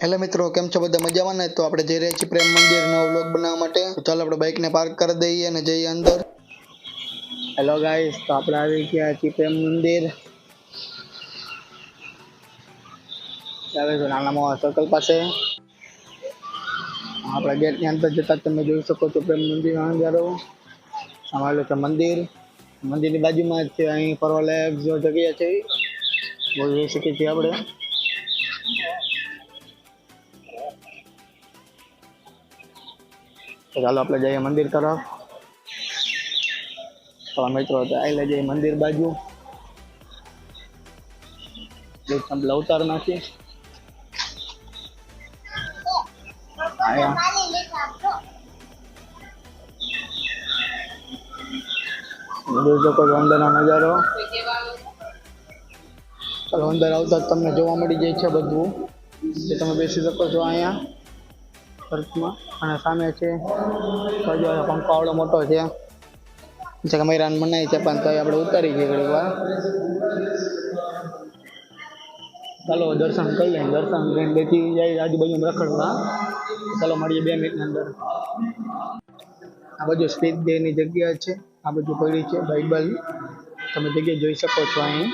Hello मित्रों केम छो बधा मजामां ने। तो આપણે જઈ રહ્યા છીએ પ્રેમ મંદિર નો વ્લોગ બનાવવા માટે। તો ચાલો આપણે બાઇક ને પાર્ક કરી દઈએ અને જઈએ અંદર। હેલો ગાઈસ, તો આપણે આવી ગયા છીએ પ્રેમ મંદિર। ચાલો જો નાના મોવા સર્કલ પાસે આપણા ગેટ ની અંદર જતા તમે જોઈ શકો છો પ્રેમ મંદિર નો નજારો। આવેલું છે મંદિર, મંદિરની બાજુમાં જ છે અહીં ફરવા લાયક જો જગ્યા છે જોઈ શકીએ છીએ આપણે। तो चलो अपने जाइए मंदिर तरफ। तो मित्रों आइले जाइए मंदिर बाजू उतारना थी आया अंदर नजारो। चलो अंदर आवता तमने जोवा मळी जाय छे बधुं जे तमे बेसी शको छो अहींया पर्कमां। અને સામે છે બાજુ પંખો આવડો મોટો છે જે કેમેરાન બનાવી છે પણ તો આપણે ઉતારી ગઈ ઘણી વાર। ચાલો દર્શન કરી લઈએ, દર્શન કરીને બેઠી જાય આજુબાજુમાં રખડવા। ચાલો મળીએ 2 મિનિટની અંદર। આ બાજુ સ્પીડ દેની જગ્યા છે, આ બાજુ પડી છે બાઇબલ, તમે જગ્યા જોઈ શકો છો અહીં।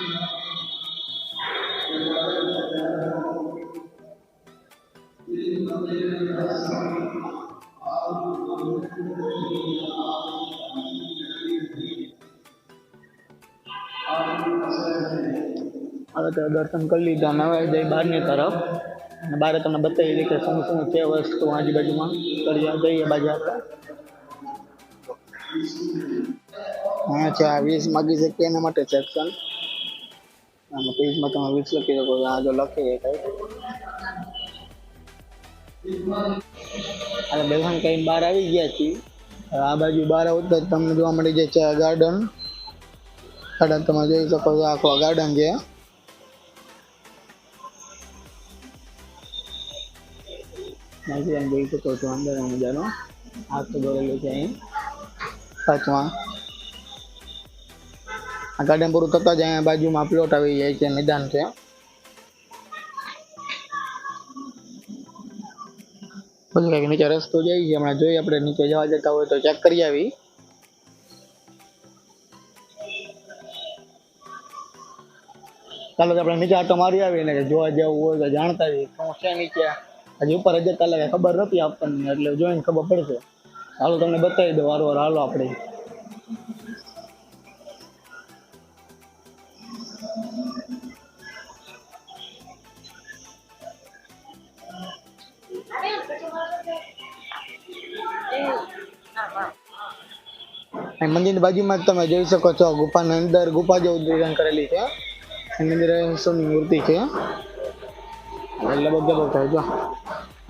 હવે તો દર્શન કરી લીધા અને હવે જઈ બહારની તરફ અને બહાર તમને બતાવી દઈએ કે શું શું છે વસ્તુ આજુબાજુમાં કરી જઈએ બાજુ આપણે। અહીંયા છે આ 20 માગી શકીએ એના માટે સેક્શન, આમાં 30માં તમે 20 લખી શકો છો। આ જો લખીએ કંઈ આ દર્શન કરીને બહાર આવી ગયા છીએ। આ બાજુ બહાર આવતા તમને જોવા મળી જાય છે ગાર્ડન। ગાર્ડન તમે જોઈ શકો છો, આખો ગાર્ડન છે। જોઈ શકો છો અંદર મજાનો હાથ દોરેલું છે અહીં કાચમાં। આ ગાર્ડન પૂરું થતા જ અહીંયા બાજુમાં પ્લોટ આવી જાય છે, મેદાન છે। બધું કંઈક નીચે રસ્તો જાય છે, હમણાં જોઈએ આપણે નીચે જવા જતા હોય તો ચેક કરી આવી। ચાલો આપણે નીચે આટો મારી આવીને જોવા જવું હોય તો જાણતા જઈએ શું છે નીચે। હજી ઉપર જતા લાગે ખબર નથી આપણને, એટલે જોઈને ખબર પડશે। હાલો તમને બતાવી દો વારવાર, હાલો આપણે મંદિરની બાજુમાં જ તમે જોઈ શકો છો ગુફાની અંદર ગુફા જેવું ડિઝાઇન કરેલી છે, અંદર સોની મૂર્તિ છે એટલે બધું થાય જો।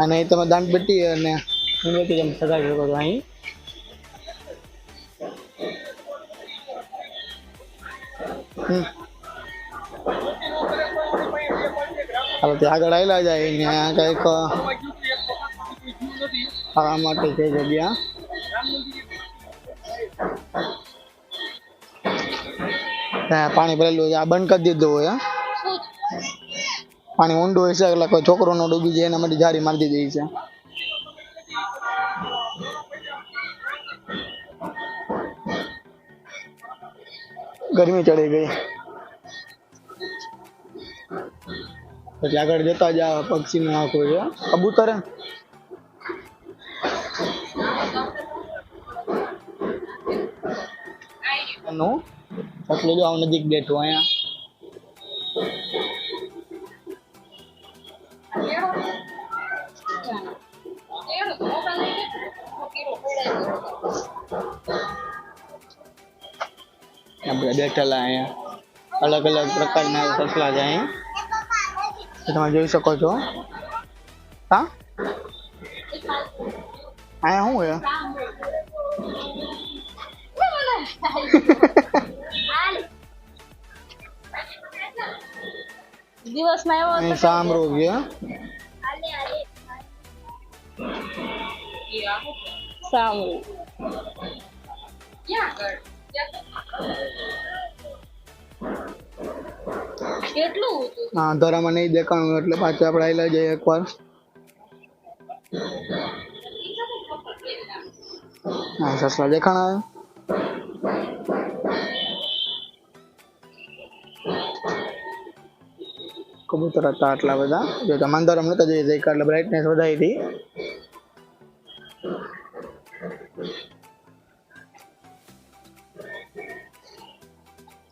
અને અહીં તમે દાન પેટી અને મીણબત્તી તમે સગાવી શકો છો અહીં। હવે ત્યાં આગળ આવેલા જાય ને કંઈક ખાવા માટે છે જગ્યા। પાણી ભરેલું છે, આ બંધ કરી દીધું હોય, પાણી ઊંડું હોય છે એટલે કોઈ છોકરો નો ડૂબી જાય એના માટે જાળી મારી દીધી છે। ગરમી ચડી ગઈ પછી આગળ જતા જ આ પક્ષીનું આખું છે કબૂતર નું એટલું જો નજીક બેઠું અહીંયા। આપણે બેઠેલા અહીંયા અલગ અલગ પ્રકારના સસલા છે અહીં તમે જોઈ શકો છો। હા અહીંયા શું દિવસમાં એવો સાંભળો છે સાંભળો કેટલું અંધારામાં નહીં દેખાણું એટલે પાછા આપણે આવેલા જઈએ એકવાર। હા સસલા દેખાણા કબૂતર હતા આટલા બધા જો તમે અંદર નતા જઈ એટલે બ્રાઇટનેસ વધારી હતી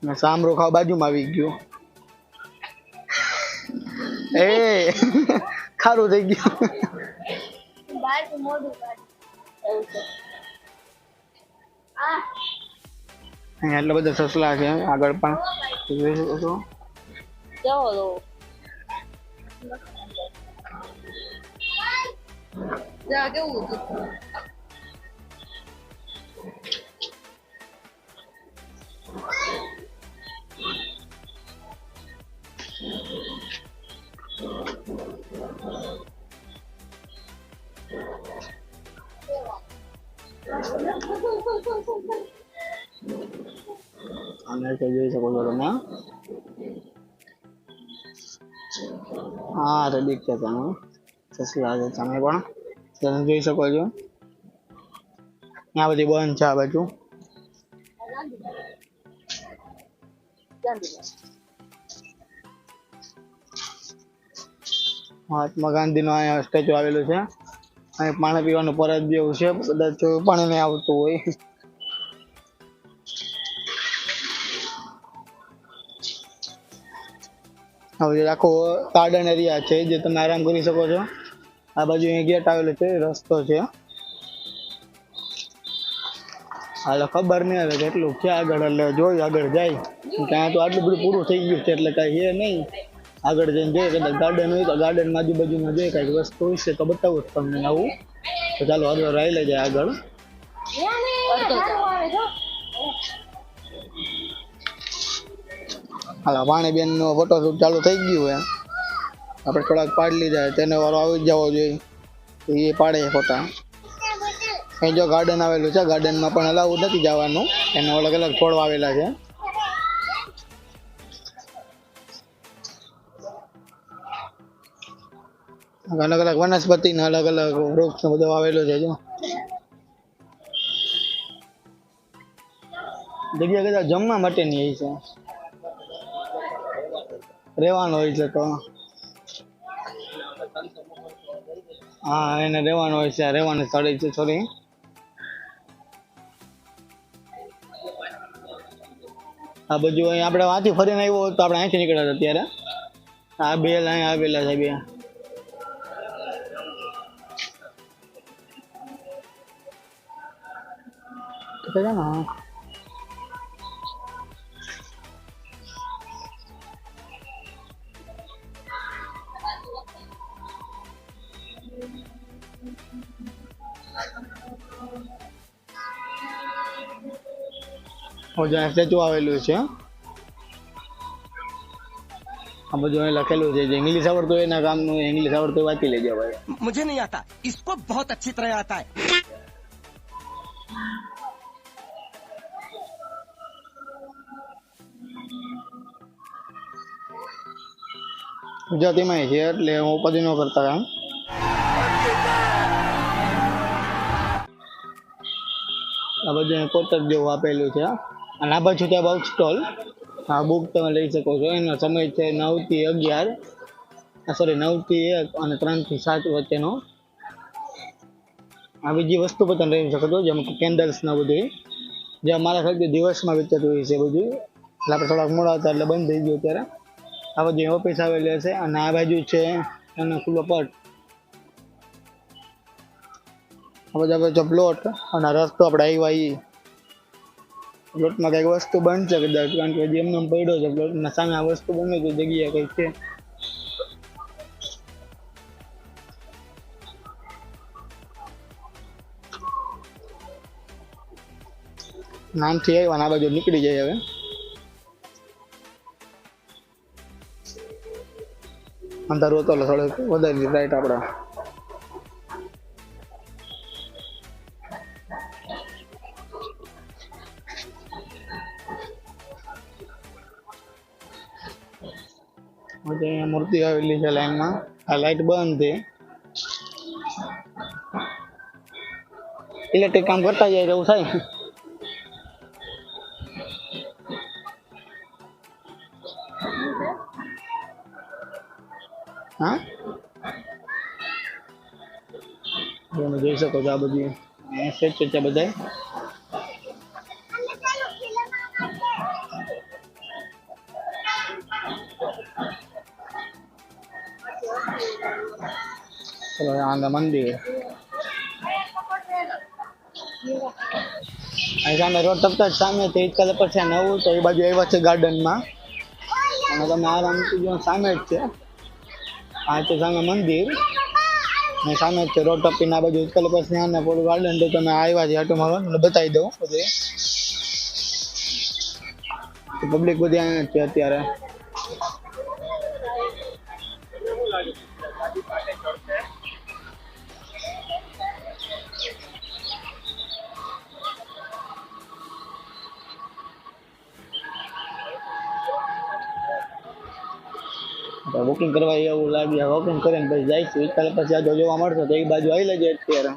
ને સામરો ખાવા બાજુમાં આવી ગયો એ ખારું થઈ ગયું બાર મોઢું કાઢ એવું છે આ અહીંયા એટલા બધા સસલા છે આગળ પણ જોઈ શકો છો જાઓ લો જા કેવું હતું અને તે જોઈ શકો છો તમે હા તો દીકતા તમે સસલા છે તમે પણ તમે જોઈ શકો છો આ બધી બંધ છે આ બાજુ મહાત્મા ગાંધી નો અહીંયા સ્ટેચ્યુ આવેલું છે અહીં પાણી પીવાનું પરત જેવું છે કદાચ પાણી નહીં આવતું હોય હવે આખો ગાર્ડન એરિયા છે જે તમે આરામ કરી શકો છો આ બાજુ અહીંયા ગેટ આવેલો છે રસ્તો છે હાલ ખબર નહીં આવે કેટલું છે આગળ એટલે જોઈ આગળ જાય ત્યાં તો આટલું બધું પૂરું થઈ ગયું છે એટલે કાંઈ છે નહીં આગળ જઈને જોઈએ કદાચ ગાર્ડન હોય તો ગાર્ડન આજુબાજુમાં જોઈએ કાંઈક વસ્તુ હોય છે તો બતાવું તમને આવું તો ચાલો આગળ રાઈ લઈ જાય આગળ હાલો પાણીબેન નો ફોટોશૂટ ચાલુ થઈ ગયું હે આપણે થોડાક પાડી લીધા તેને વારો આવી જ જવો જોઈએ એ પાડે ફોટા અહીં જો ગાર્ડન આવેલું છે ગાર્ડનમાં પણ અલાઉડ નથી જવાનું એને અલગ અલગ છોડવા આવેલા છે અલગ અલગ વનસ્પતિ ને અલગ અલગ વૃક્ષ બધું આવેલું છે જો જગ્યા કદાચ જમવા માટેની હોય છે રહેવાનું હોય છે તો હા એને રહેવાનું હોય છે રહેવાનું સ્થળ છે સોરી આ બધું અહીં આપણે વાંચી ફરીને આવ્યો તો આપણે અહીંથી નીકળ્યા અત્યારે આ બે અહીં આવેલા છે બે છે ને જ્યાં સ્ટેચ્યુ આવેલું છે આ બધું અહીં લખેલું છે જે ઇંગ્લિશ આવડતું હોય એના કામનું ઇંગ્લિશ આવડતું હોય વાંચી લેજો ભાઈ मुझे नहीं आता इसको बहुत अच्छी तरह आता है ગુજરાતીમાં છે એટલે હું ઉપાધિ ન કરતા કામ આ બધું કોટર જેવું આપેલું છે અને આ બાજુ ત્યાં બુક સ્ટોલ આ બુક તમે લઈ શકો છો એનો સમય છે 9 થી 11 સોરી 9 થી 1 અને 3 થી 7 વચ્ચેનો આ બીજી વસ્તુ પણ તમે લઈ શકો છો જેમ કે કેન્ડલ્સ ના બધું જે અમારા ખાલી દિવસમાં વિતરતું હોય છે બધું એટલે આપણે થોડાક મોડા હતા એટલે બંધ થઈ ગયું અત્યારે આ બધી ઓફિસ આવેલી હશે અને આ બાજુ છે એનો ખુલ્લો પટ આ બધા બધો પ્લોટ અને રસ્તો આપણે આવ્યા પ્લોટમાં કંઈક વસ્તુ બનશે કદાચ કારણ કે હજી એમને પડ્યો છે પ્લોટના સામે આ વસ્તુ બને તો જગ્યા કંઈક છે નામથી આવ્યા આ બાજુ નીકળી જાય હવે અંદર હોતો થોડોક વધારે રાઈટ આપણા અહીંયા મૂર્તિ આવેલી છે લાઈનમાં આ લાઈટ બંધ છે ઇલેક્ટ્રિક કામ કરતા જાય એવું થાય. હા તમે જોઈ શકો છો આ બધી સેટ છે બધા. ચલો આ મંદિર અહીં સામે રોડ તપતા જ સામે તે કલર પર છે નવું તો એ બાજુ આવ્યા છે ગાર્ડનમાં અને તમે આરામથી જો સામે જ છે. આ છે સામે મંદિર અને સામે જ છે રોડ ટપીને આ બાજુ કલર પર છે અને પૂરું ગાર્ડન તો તમે આવ્યા છે આટો મારવા એટલે બતાવી દઉં બધું. પબ્લિક બધી અહીંયા જ છે અત્યારે. વોકિંગ કરવા એવું લાગે વોકિંગ કરીને પછી જઈશું કાલે પછી આ જોવા મળશે તો એ બાજુ આવી લેજે અત્યારે.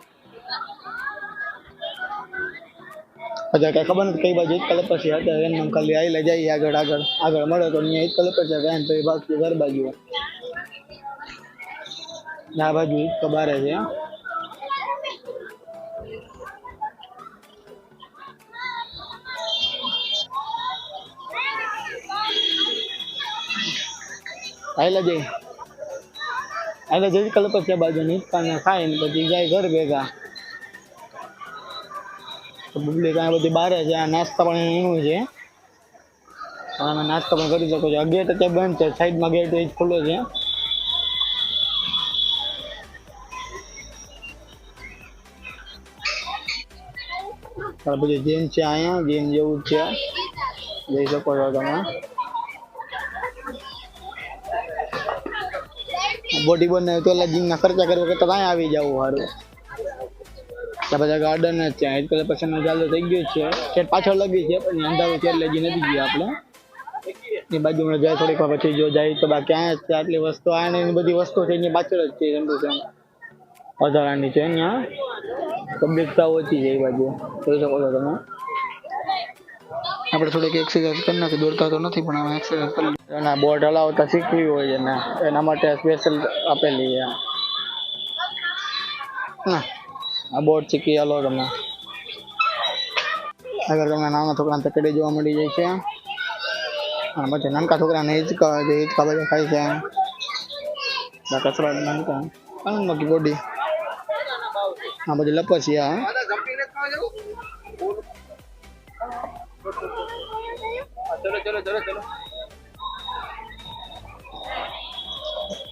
કઈ ખબર નથી કઈ બાજુ કાલે પછી અત્યારે એમ ખાલી આવી લે જઈએ આગળ આગળ આગળ મળે તો અહીંયા કાલે પછી ગયા પછી બાકી ઘર બાજુ આ બાજુ તો બારે છે. આયલા જઈ કલ પછી બાજુ નીચકાને ખાઈ ને પછી જાય ઘર ભેગા. પબ્લિક આ બધી બારે છે. આ નાસ્તા પણ એનું છે તમે નાસ્તા પણ કરી શકો છો. આ ગેટ અત્યારે બંધ છે સાઈડમાં ગેટ એ જ ખુલ્લો છે. બધી જેમ છે અહીંયા જેમ જેવું છે જઈ શકો છો તમે. બોડી બનાવે તો પેલા જીમના ખર્ચા કરવા કરતા ત્યાં આવી જવું સારું. બધા ગાર્ડન જ છે એટલે પછી ચાલુ થઈ ગયું છે સેટ પાછળ લગી છે પણ અંધારું છે એટલે હજી નથી ગયું આપણે એ બાજુમાં જાય થોડીક વાર પછી જો જાય તો બાકી અહીંયા જ છે. આટલી વસ્તુ આ બધી વસ્તુ છે એની પાછળ જ છે વધારાની છે. અહીંયા પબ્લિકતા ઓછી છે એ બાજુ જોઈ શકો છો તમે. આપણે થોડીક એક્સરસાઇઝ કરી નાખી દોડતા તો નથી પણ અમે એક્સરસાઇઝ કરી એના બોટ હલાવતા શીખવી હોય છે ને એના માટે સ્પેશિયલ આપેલી છે ના આ બોટ શીખી હાલો તમે. અગર તમને નાના છોકરાને તકડી જોવા મળી જાય છે અને પછી નાનકા છોકરાને હિંચકા બધા ખાય છે. કચરા નાનકા બાકી બોડી આ બધી લપસિયા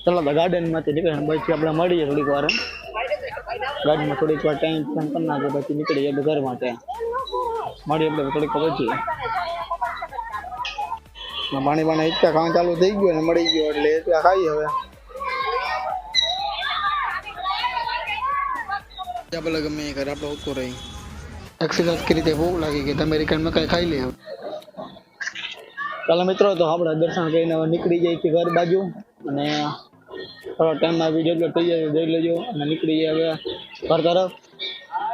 ચલો ગાર્ડન માંથી નીકળે પછી આપણે મળીએ થોડીક વાર ગાર્ડનમાં થોડીક વાર ટાઈમ સ્પેન્ડ કરી નાખે પછી નીકળીએ ઘર માટે મળીએ આપણે થોડીક પછી પાણી પાણી હિંચકા ખાવાનું ચાલુ થઈ ગયું ને મળી ગયો એટલે હિંચકા ખાઈએ હવે. આપણે ગમે ઘરે આપણે ઉતો રહી એક્સરસાઇઝ કરી રીતે ભૂખ લાગી ગઈ અમેરિકન મકાઈ ખાઈ લે. ચાલો મિત્રો તો આપણે દર્શન કરીને હવે નીકળી જઈએ છીએ ઘર બાજુ અને થોડો ટાઈમમાં વિડીયો અપલોડ થઈ જાય જોઈ લેજો અને નીકળી જાય હવે ઘર તરફ.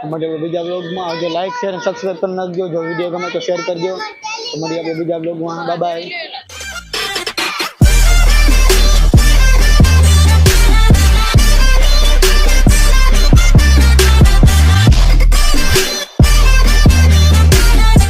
માટે બીજા બ્લોગમાં આવજો. લાઈક શેર અને સબસ્ક્રાઈબ કરી નાખજો. જો વિડીયો ગમે તો શેર કરજો. તો મળીએ આપણે બીજા બ્લોગમાં. Bye bye.